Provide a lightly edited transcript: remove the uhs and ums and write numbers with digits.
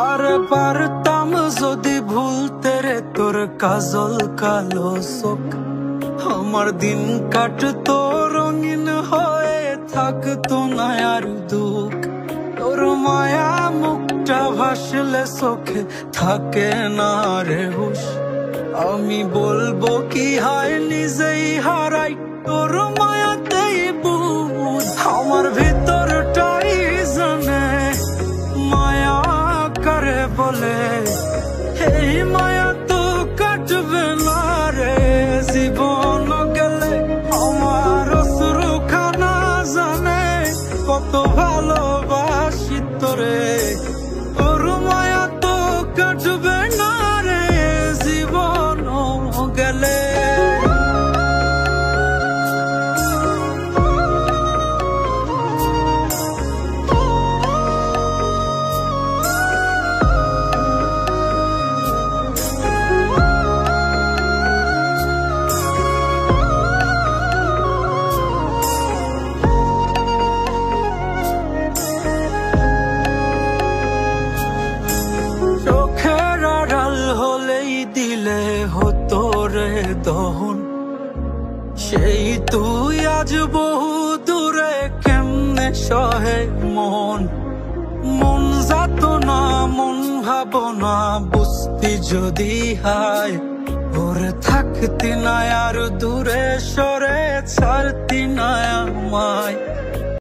আরে পারতাম যদি ভুলতে রে তোর কাজল কালো চোখ, আমার দিন কাটতো রঙিন হয়ে থাকতো না আর দুঃখ। তোর মায়া মুখটা ভাসলে চোখে থাকে না রে হুশ, আমি বলবো কি হয় নিজেই হারাই তোর মায়াতেই বুঝ। আমার ভিতরটাই জানে মায়া করে বলে, এই মায়া তো কাটবে না রে জীবন গেলে। আমার অশ্রুখানা জানে কত ভালোবাসি তোরে, তোর মায়া তো কাটবে না রে জীবন গেলে। দিলে হতো রে দহন, সেই তুই আজ বহু দূরে কেমনে সহে মন। মন যাত না মন ভাবনা বুঝতি যদি হায়, ওরে থাকতি না আর দূরে সরে ছাড়তি না আমায়।